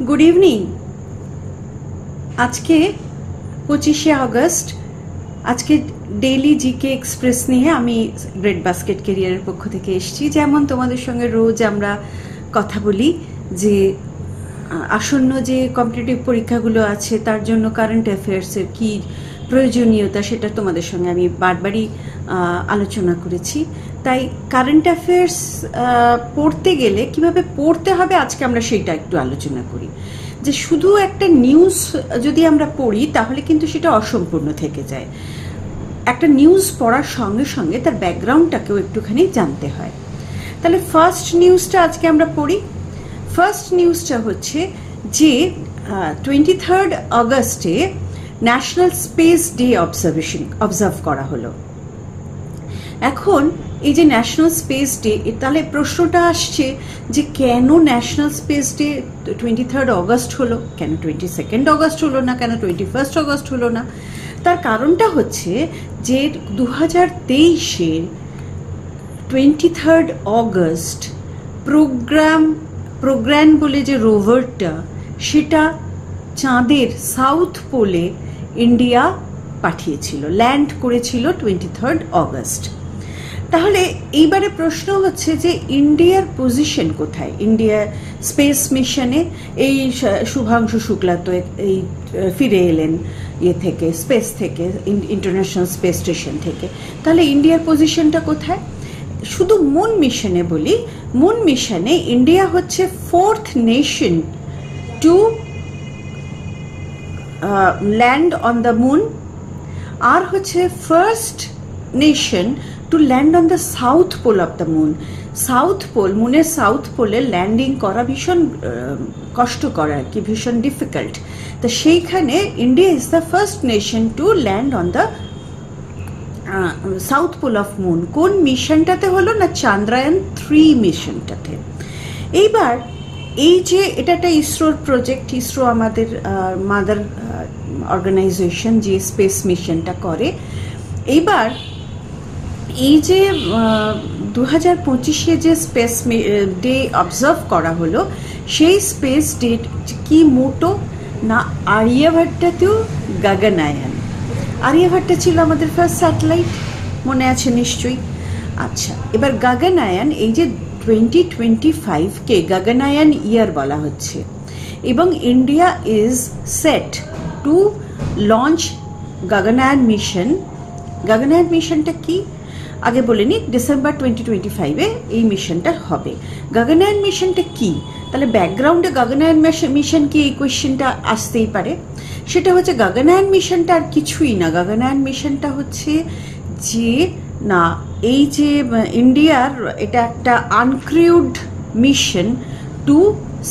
Good evening. আজকে 25শে August. আজকে daily GK express নিয়ে আমি ব্রেড বাস্কেট ক্যারিয়ারের পক্ষ থেকে এসেছি। যেমন তোমাদের সঙ্গে রোজ আমরা কথা বলি যে আসন্ন যে কম্পিটিটিভ পরীক্ষাগুলো আছে তার জন্য কারেন্ট অ্যাফেয়ার্সের কী প্রয়োজনীয়তা সেটা তোমাদের সঙ্গে আমি বারবারই আলোচনা করেছি। তাই কারেন্ট অ্যাফেয়ার্স পড়তে গেলে কিভাবে পড়তে হবে আজকে আমরা সেইটা একটু আলোচনা করি। যে শুধু একটা নিউজ যদি আমরা পড়ি তাহলে কিন্তু সেটা অসম্পূর্ণ থেকে যায়। একটা নিউজ পড়ার সঙ্গে সঙ্গে তার ব্যাকগ্রাউন্ডটাকেও একটুখানি জানতে হয়। তাহলে ফার্স্ট নিউজটা আজকে আমরা পড়ি। ফার্স্ট নিউজটা হচ্ছে যে 23 আগস্টে ন্যাশনাল স্পেস ডে অবজার্ভ করা হলো। এখন এই যে ন্যাশনাল স্পেস ডে, তাহলে প্রশ্নটা আসছে যে কেন ন্যাশনাল স্পেস ডে 23 আগস্ট হলো, কেন 22 আগস্ট হলো না, কেন 21 আগস্ট হলো না? তার কারণটা হচ্ছে যে 2023-এর 23 আগস্ট প্রোগ্রাম বলে যে রোভারটা, সেটা চাঁদের সাউথ পোলে ইন্ডিয়া পাঠিয়েছিল, ল্যান্ড করেছিল 23 আগস্ট। তাহলে এইবারে প্রশ্ন হচ্ছে যে ইন্ডিয়ার পজিশন কোথায়? ইন্ডিয়ার স্পেস মিশনে এই শুভাংশু শুক্লা তো এই ফিরে এলেন থেকে, স্পেস থেকে, ইন্টারন্যাশনাল স্পেস স্টেশন থেকে। তাহলে ইন্ডিয়ার পজিশনটা কোথায়? শুধু মুন মিশনে বলি, মুন মিশনে ইন্ডিয়া হচ্ছে 4th nation to land on the moon, আর হচ্ছে first nation to land on the south pole of the moon. South pole, মুনের সাউথ পোলে ল্যান্ডিং করা ভীষণ কষ্টকর আর কি, ভীষণ ডিফিকাল্ট। তো সেইখানে India is the first nation to land on the south pole of moon. কোন মিশনটাতে হলো না? চান্দ্রায়ন 3 মিশনটাতে। এইবার এই যে এটা একটা ইসরোর প্রজেক্ট, ইসরো আমাদের মাদার অর্গানাইজেশন যে স্পেস মিশনটা করে। এইবার এই যে 2025-এ যে স্পেস ডে অবজার্ভ করা হলো, সেই স্পেস ডে কি মোটো না আর্যভট্টাতেও গগনায়ান। আর্যভট্টা ছিল আমাদের ফার্স্ট স্যাটেলাইট, মনে আছে নিশ্চয়ই। আচ্ছা, এবার গগনায়ান, এই যে 2025-কে গগনায়ান ইয়ার বলা হচ্ছে, এবং India is set to launch Gaganyaan mission. Gaganyaan মিশনটা কি আগে বলে নি, ডিসেম্বর 2025-এ এই মিশনটা হবে। গগনায়ান মিশনটা কি? তাহলে ব্যাকগ্রাউন্ডে গগনায়ান মিশন কি, এই কোয়েশ্চেনটা আসতেই পারে। সেটা হচ্ছে গগনায়ান মিশনটা আর কিছুই না। গগনায়ান মিশনটা হচ্ছে যে না, এই যে ইন্ডিয়ার এটা একটা uncrewed mission to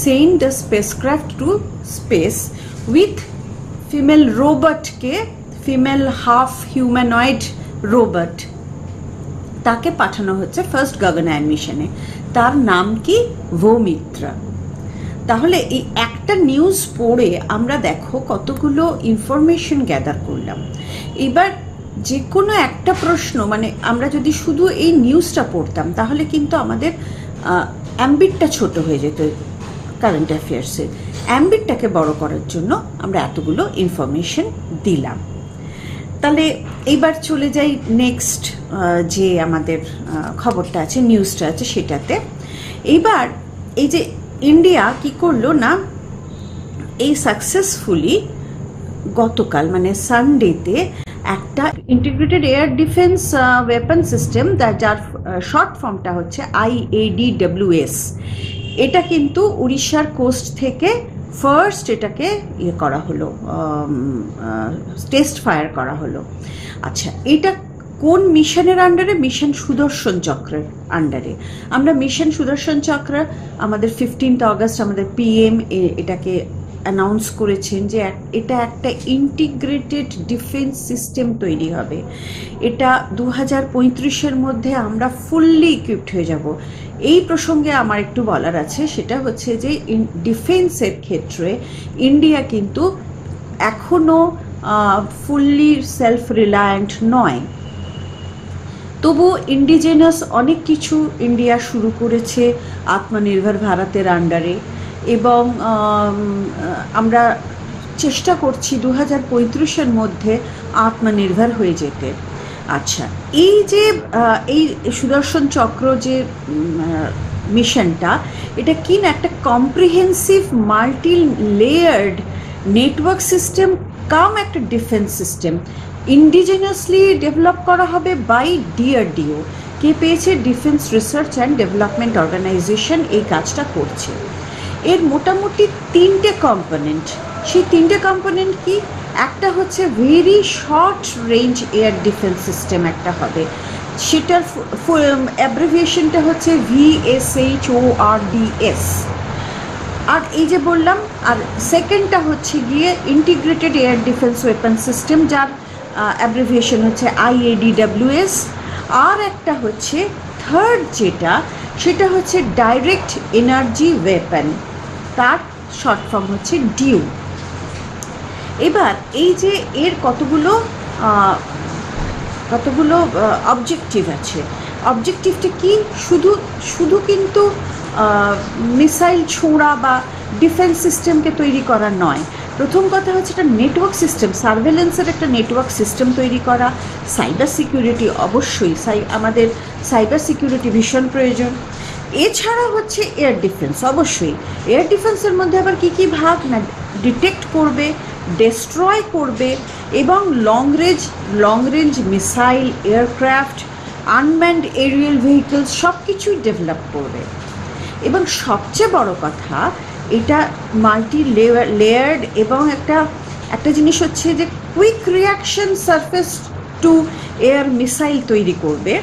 send the spacecraft to space with female রোবটকে, ফিমেল হাফ হিউম্যানয়েড রোবট, তাকে পাঠানো হচ্ছে ফার্স্ট গগনায়ান মিশনে। তার নাম কি? ভৌমিত্রা। তাহলে এই একটা নিউজ পড়ে আমরা দেখো কতগুলো ইনফরমেশন গ্যাদার করলাম। এবার যে কোনো একটা প্রশ্ন, মানে আমরা যদি শুধু এই নিউজটা পড়তাম তাহলে কিন্তু আমাদের অ্যাম্বিটটা ছোট হয়ে যেত। কারেন্ট অ্যাফেয়ার্সের অ্যাম্বিটটাকে বড় করার জন্য আমরা এতগুলো ইনফরমেশন দিলাম। তাহলে এইবার চলে যাই নেক্সট যে আমাদের খবরটা আছে, নিউজটা আছে সেটাতে। এইবার এই যে ইন্ডিয়া কি করলো না, এই সাকসেসফুলি গতকাল মানে সানডেতে একটা integrated air defence weapon system, যার শর্ট ফর্মটা হচ্ছে IADWS, এটা কিন্তু উড়িষ্যার কোস্ট থেকে ফার্স্ট এটাকে ইয়ে করা হলো, টেস্ট ফায়ার করা হলো। আচ্ছা, এটা কোন মিশনের আন্ডারে? মিশন সুদর্শন চক্রের আন্ডারে। আমরা মিশন সুদর্শন চক্র আমাদের 15 আগস্ট আমাদের PM এটাকে অ্যানাউন্স করেছেন যে এটা একটা ইন্টিগ্রেটেড ডিফেন্স সিস্টেম তৈরি হবে। এটা 2035-এর মধ্যে আমরা ফুললি ইকুইপড হয়ে যাব। এই প্রসঙ্গে আমার একটু বলার আছে, সেটা হচ্ছে যে ডিফেন্সের ক্ষেত্রে ইন্ডিয়া কিন্তু এখনও ফুললি সেলফ রিলায়েন্ট নয়। তবু ইন্ডিজেনাস অনেক কিছু ইন্ডিয়া শুরু করেছে আত্মনির্ভর ভারতের আন্ডারে। এবং আমরা চেষ্টা করছি 2035-এর মধ্যে আত্মনির্ভর হয়ে যেতে। আচ্ছা, এই যে এই সুদর্শন চক্র যে মিশনটা, এটা কি না একটা comprehensive multi layered network system cum একটা ডিফেন্স সিস্টেম ইন্ডিজিনাসলি ডেভেলপ করা হবে বাই ডিআরডিও। কে পেয়েছে? Defence research and development organisation এই কাজটা করছে। এর মোটামুটি 3টে কম্পোনেন্ট। সেই 3টে কম্পোনেন্ট কি? একটা হচ্ছে very short range air defence system একটা হবে, সেটার অ্যাব্রিভিয়েশনটা হচ্ছে VSHORDS। আর এই যে বললাম, আর সেকেন্ডটা হচ্ছে গিয়ে integrated air defence weapon system, যার অ্যাব্রিভিয়েশন হচ্ছে IADWS। আর একটা হচ্ছে থার্ড যেটা, সেটা হচ্ছে ডাইরেক্ট এনার্জি ওয়েপন, তার শর্ট ফর্ম হচ্ছে ডিউ। এবার এই যে এর কতগুলো অবজেক্টিভ আছে। অবজেক্টিভটা কি? শুধু কিন্তু মিসাইল ছোঁড়া বা ডিফেন্স সিস্টেমকে তৈরি করা নয়। প্রথম কথা হচ্ছে একটা নেটওয়ার্ক সিস্টেম, সার্ভেলেন্সের একটা নেটওয়ার্ক সিস্টেম তৈরি করা। সাইবার সিকিউরিটি, অবশ্যই আমাদের সাইবার সিকিউরিটি ভীষণ প্রয়োজন। এছাড়া হচ্ছে এয়ার ডিফেন্স, অবশ্যই এয়ার ডিফেন্সের মধ্যে আবার কী কী ভাগ না, ডিটেক্ট করবে, ডেস্ট্রয় করবে এবং long range missile, aircraft, unmanned Arial vehicles সব কিছুই ডেভেলপ করবে। এবং সবচেয়ে বড় কথা, এটা মাল্টি লেয়ার্ড এবং একটা জিনিস হচ্ছে যে quick reaction surface two air missile তৈরি করবে,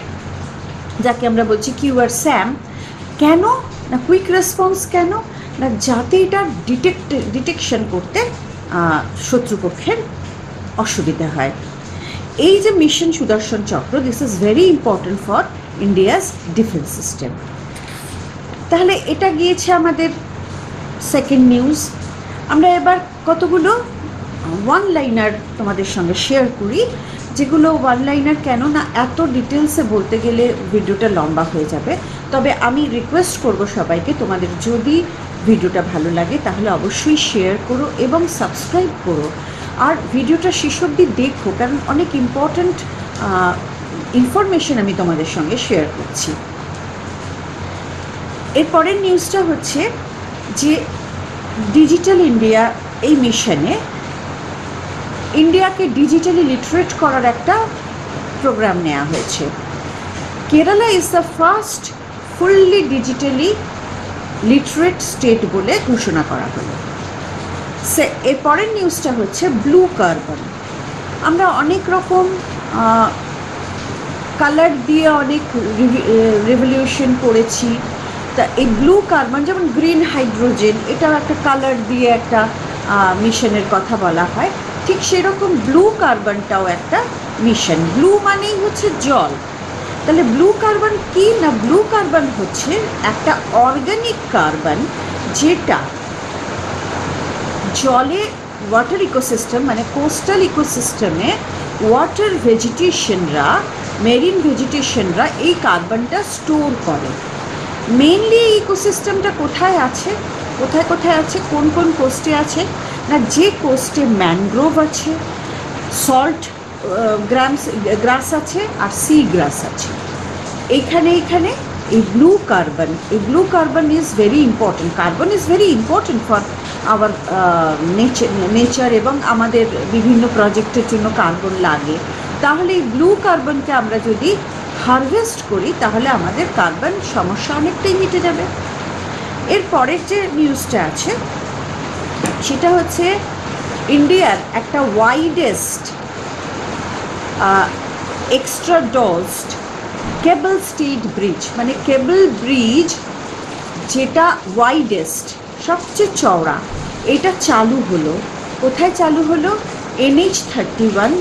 যাকে আমরা বলছি QRSAM। কেন না কুইক রেসপন্স? কেন না যাতে এটা ডিটেকশন করতে শত্রুপক্ষের অসুবিধা হয়। এই যে মিশন সুদর্শন চক্র, this is very important for India's defence system. তাহলে এটা গিয়েছে আমাদের সেকেন্ড নিউজ। আমরা এবার কতগুলো ওয়ান লাইনার তোমাদের সঙ্গে শেয়ার করি, যেগুলো ওয়ান লাইনার কেন না এত ডিটেলসে বলতে গেলে ভিডিওটা লম্বা হয়ে যাবে। তবে আমি রিকোয়েস্ট করব সবাইকে, তোমাদের যদি ভিডিওটা ভালো লাগে তাহলে অবশ্যই শেয়ার করো এবং সাবস্ক্রাইব করো, আর ভিডিওটা শেষ অবধি দেখো, কারণ অনেক ইম্পর্ট্যান্ট ইনফরমেশন আমি তোমাদের সঙ্গে শেয়ার করছি। এরপরের নিউজটা হচ্ছে যে ডিজিটাল ইন্ডিয়া এই মিশনে ইন্ডিয়াকে ডিজিটালি লিটারেট করার একটা প্রোগ্রাম নেওয়া হয়েছে। Kerala is the first fully digitally literate state বলে ঘোষণা করা হলো। এরপরের নিউজটা হচ্ছে ব্লু কার্বন। আমরা অনেক রকম কালার দিয়ে অনেক রেভলিউশন করেছি, তা এই ব্লু কার্বন, যেমন গ্রিন হাইড্রোজেন, এটাও একটা কালার দিয়ে একটা মিশনের কথা বলা হয়, ঠিক সেরকম ব্লু কার্বনটাও একটা মিশন। ব্লু মানেই হচ্ছে জল। তাহলে ব্লু কার্বন কি না, ব্লু কার্বন হচ্ছে একটা অর্গানিক কার্বন, যেটা জলে ওয়াটার ইকোসিস্টেম মানে কোস্টাল ইকোসিস্টেমে ওয়াটার ভেজিটেশনরা, মেরিন ভেজিটেশনরা এই কার্বনটা স্টোর করে। মেইনলি এই ইকোসিস্টেমটা কোথায় আছে, কোথায় আছে, কোন কোন কোস্টে আছে না, যে কোস্টে ম্যানগ্রোভ আছে, সল্ট গ্রাস আছে আর সি গ্রাস আছে, এইখানে এই blue carbon is very important. Carbon is very important for our nature এবং আমাদের বিভিন্ন প্রজেক্টের জন্য কার্বন লাগে। তাহলে এই ব্লু কার্বনকে আমরা যদি হারভেস্ট করি তাহলে আমাদের কার্বন সমস্যা অনেকটাই মিটে যাবে। এর পরের যে নিউজটা আছে সেটা হচ্ছে ইন্ডিয়ার একটা ওয়াইডেস্ট এক্সট্রা ডোজড কেবল স্টেড ব্রিজ, মানে কেবল ব্রিজ যেটা ওয়াইডেস্ট, সবচেয়ে চওড়া, এটা চালু হলো। কোথায় চালু হলো? NH-31।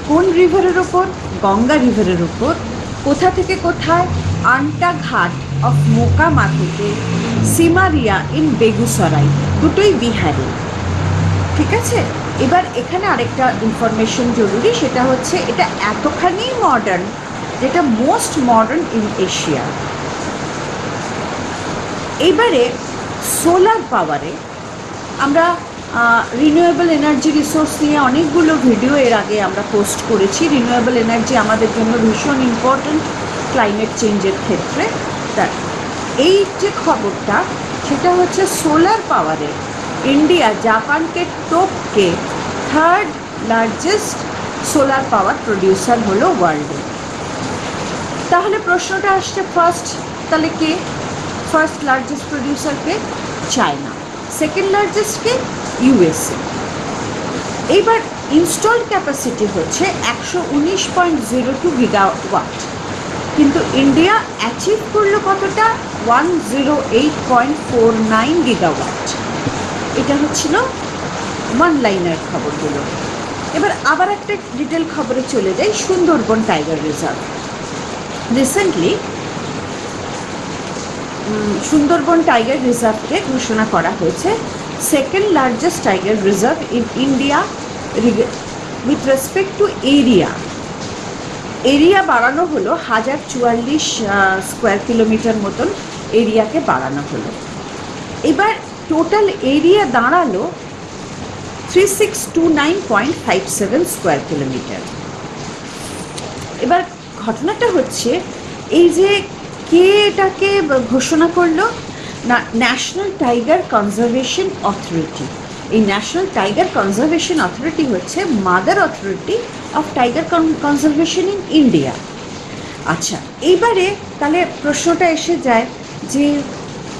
কোন রিভারের ওপর? গঙ্গা রিভারের ওপর। কোথা থেকে কোথায়? আন্টা ঘাট অফ মোকামা থেকে সিমারিয়া ইন বেগুসরাই, দুটোই বিহারে। ঠিক আছে, এবার এখানে আরেকটা ইনফরমেশন জরুরি, সেটা হচ্ছে এটা এতখানি মডার্ন, যেটা মোস্ট মডার্ন ইন এশিয়া। এবারে সোলার পাওয়ারে আমরা রিনিউয়েবল এনার্জি রিসোর্স নিয়ে অনেকগুলো ভিডিও এর আগে আমরা পোস্ট করেছি। রিনিউয়েবল এনার্জি আমাদের জন্য ভীষণ ইম্পর্ট্যান্ট ক্লাইমেট চেঞ্জের ক্ষেত্রে। তা এই যে খবরটা সেটা হচ্ছে সোলার পাওয়ারে ইন্ডিয়া জাপানকে টপকে third largest solar power producer হলো ওয়ার্ল্ডে। তাহলে প্রশ্নটা আসছে ফার্স্ট, তাহলে কে ফার্স্ট লার্জেস্ট প্রডিউসারকে? চায়না। সেকেন্ড লার্জেস্টকে? ইউএসএ। এইবার ইনস্টলড ক্যাপাসিটি হচ্ছে 119.02 গিগাওয়াট, কিন্তু ইন্ডিয়া অ্যাচিভ করলো কতটা? 108.49 গিগাওয়াট। এটা হচ্ছিল ওয়ান লাইনার খবরগুলো। এবার আবার একটা ডিটেল খবরে চলে যাই, Sundarban tiger reserve. Recently Sundarban tiger রিজার্ভকে ঘোষণা করা হয়েছে second largest tiger reserve in India with respect to area. Area বাড়ানো হলো 1044 স্কোয়ার কিলোমিটার মতন এরিয়াকে বাড়ানো হলো। এবার টোটাল এরিয়া দাঁড়ালো 3629.57 স্কোয়ার কিলোমিটার। এবার ঘটনাটা হচ্ছে এই যে কে এটাকে ঘোষণা করলো না, ন্যাশনাল টাইগার কনজারভেশন অথরিটি। এই ন্যাশনাল টাইগার কনজারভেশন অথরিটি হচ্ছে mother authority of tiger conservation in India. আচ্ছা, এইবারে তাহলে প্রশ্নটা এসে যায় যে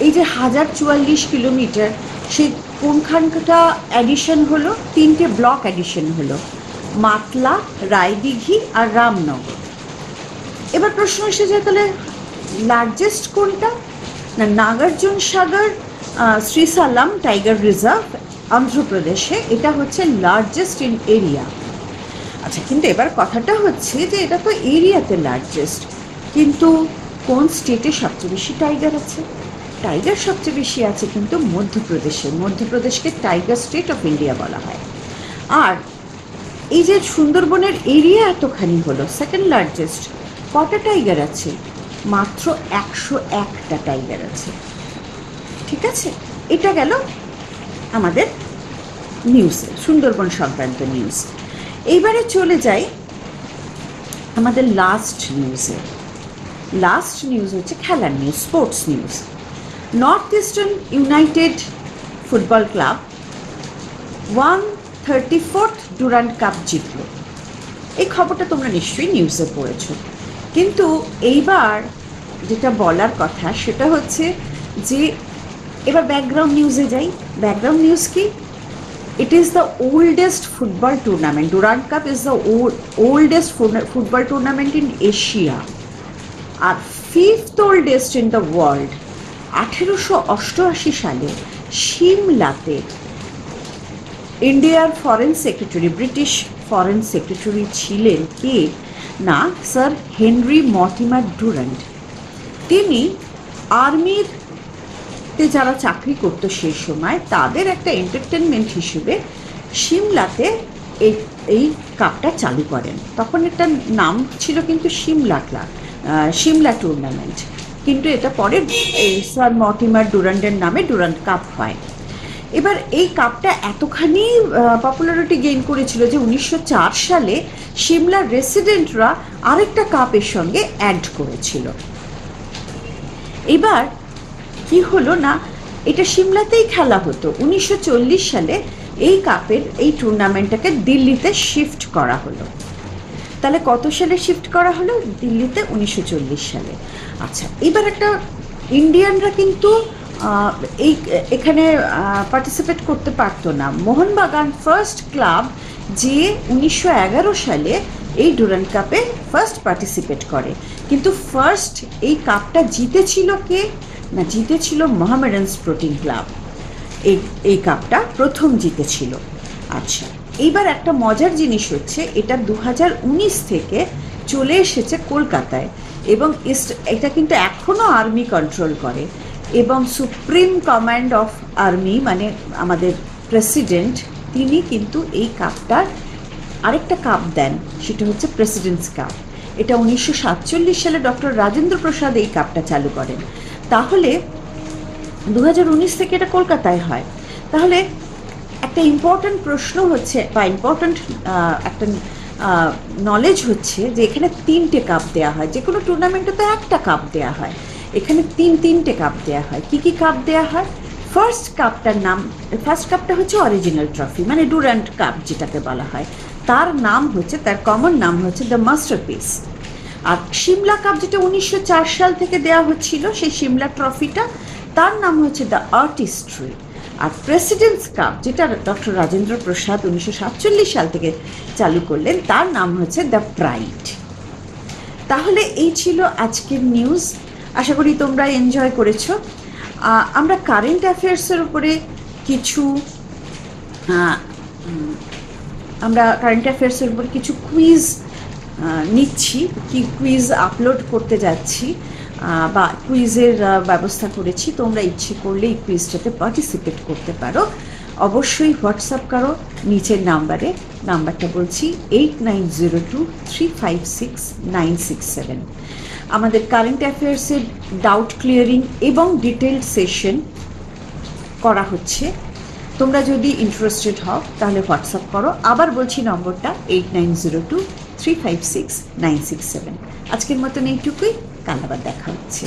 এই যে 1044 কিলোমিটার, সেই কোনখানটা অ্যাডিশন হলো? 3টে ব্লক অ্যাডিশন হলো, মাতলা, রায়দিঘি আর রামনগর। এবার প্রশ্ন এসে যায় তাহলে লার্জেস্ট কোনটা? না, নাগার্জুন সাগর শ্রীসালাম টাইগার রিজার্ভ অন্ধ্রপ্রদেশে, এটা হচ্ছে লার্জেস্ট ইন এরিয়া। আচ্ছা, কিন্তু এবার কথাটা হচ্ছে যে এটা তো এরিয়াতে লার্জেস্ট, কিন্তু কোন স্টেটে সবচেয়ে বেশি টাইগার আছে? টাইগার সবচেয়ে বেশি আছে কিন্তু মধ্যপ্রদেশে। মধ্যপ্রদেশকে টাইগার স্টেট অফ ইন্ডিয়া বলা হয়। আর এই যে সুন্দরবনের এরিয়া এতখানি হলো, সেকেন্ড লার্জেস্ট, কটা টাইগার আছে? মাত্র 101টা টাইগার আছে। ঠিক আছে, এটা গেল আমাদের নিউজে, সুন্দরবন সংক্রান্ত নিউজ। এইবারে চলে যাই আমাদের লাস্ট নিউজে। লাস্ট নিউজ হচ্ছে খেলার news, sports news. North eastern United football club 134th Durand cup জিতল। এই খবরটা তোমরা নিশ্চয়ই নিউজে পড়েছো। কিন্তু এইবার যেটা বলার কথা সেটা হচ্ছে যে এবার ব্যাকগ্রাউন্ড নিউজে যাই। ব্যাকগ্রাউন্ড নিউজ কি? It is the oldest football tournament. Durand cup is the oldest football tournament in Asia আর 5th oldest in the world. 1888 সালে সিমলাতে ইন্ডিয়ার foreign secretary, British foreign secretary ছিলেন কে? না, স্যার হেনরি মর্টিমার ডুরান্ট। তিনি আর্মিতে যারা চাকরি করতো সেই সময় তাদের একটা এন্টারটেনমেন্ট হিসেবে সিমলাতে এই কাপটা চালু করেন। তখন এটার নাম ছিল কিন্তু সিমলা টুর্নামেন্ট, কিন্তু এটা পরে স্যার মর্টিমার ডুরান্টের নামে ডুরান্ট কাপ হয়। এবার এই কাপটা এতখানি পপুলারিটি গেইন করেছিল যে 1904 সালে সিমলার রেসিডেন্টরা আরেকটা কাপের সঙ্গে অ্যাড করেছিল। এবার কি হলো না, এটা সিমলাতেই খেলা হতো। 1940 সালে এই কাপের এই টুর্নামেন্টটাকে দিল্লিতে শিফট করা হলো। তাহলে কত সালে শিফট করা হলো? দিল্লিতে 1940 সালে। আচ্ছা, এবার একটা ইন্ডিয়ানরা কিন্তু এখানে পার্টিসিপেট করতে পারতো না। মোহনবাগান ফার্স্ট ক্লাব যে 1911 সালে এই ডুরান্ড কাপে ফার্স্ট পার্টিসিপেট করে, কিন্তু ফার্স্ট এই কাপটা জিতেছিল কে? না, জিতেছিল মোহামেডান স্পোর্টিং ক্লাব। এই কাপটা প্রথম জিতেছিল। আচ্ছা, এইবার একটা মজার জিনিস হচ্ছে এটা 2019 থেকে চলে এসেছে কলকাতায়, এবং এটা কিন্তু এখনও আর্মি কন্ট্রোল করে, এবং সুপ্রিম কমান্ড অফ আর্মি মানে আমাদের প্রেসিডেন্ট, তিনি কিন্তু এই কাপটার আরেকটা কাপ দেন, সেটা হচ্ছে প্রেসিডেন্টস কাপ। এটা 1947 সালে ডক্টর রাজেন্দ্র প্রসাদ এই কাপটা চালু করেন। তাহলে 2019 থেকে এটা কলকাতায় হয়। তাহলে একটা ইম্পর্ট্যান্ট প্রশ্ন হচ্ছে বা ইম্পর্ট্যান্ট একটা নলেজ হচ্ছে যে এখানে 3টে কাপ দেওয়া হয়। যে কোনো টুর্নামেন্টে তো একটা কাপ দেওয়া হয়, এখানে তিনটে কাপ দেওয়া হয়। কি কি কাপ দেওয়া হয়? ফার্স্ট কাপটা হচ্ছে অরিজিনাল ট্রফি, মানে ডুরান্ট কাপ যেটাকে বলা হয়। তার নাম হচ্ছে, তার কমন নাম হচ্ছে দ্য মাস্টারপিস। আর সিমলা কাপ যেটা 1904 সাল থেকে দেওয়া হচ্ছিল, সেই সিমলা ট্রফিটা, তার নাম হচ্ছে দ্য আর্টিস্ট্রি। আর প্রেসিডেন্টস কাপ যেটা ডক্টর রাজেন্দ্র প্রসাদ 1947 সাল থেকে চালু করলেন, তার নাম হচ্ছে দ্য প্রাইড। তাহলে এই ছিল আজকের নিউজ। আশা করি তোমরা এনজয় করেছো। আমরা কারেন্ট অ্যাফেয়ার্সের উপরে কিছু কুইজ নিচ্ছি, কি কুইজ আপলোড করতে যাচ্ছি বা কুইজের ব্যবস্থা করেছি। তোমরা ইচ্ছে করলে এই কুইজটাতে পার্টিসিপেট করতে পারো। অবশ্যই হোয়াটসঅ্যাপ করো নিচের নাম্বারটা বলছি 8902356967। আমাদের কারেন্ট অ্যাফেয়ার্সের ডাউট ক্লিয়ারিং এবং ডিটেল সেশন করা হচ্ছে। তোমরা যদি ইন্টারেস্টেড হও তাহলে হোয়াটসঅ্যাপ করো। আবার বলছি নম্বরটা 8902356967। আজকের মতন এইটুকুই, কাল আবার দেখা হচ্ছে।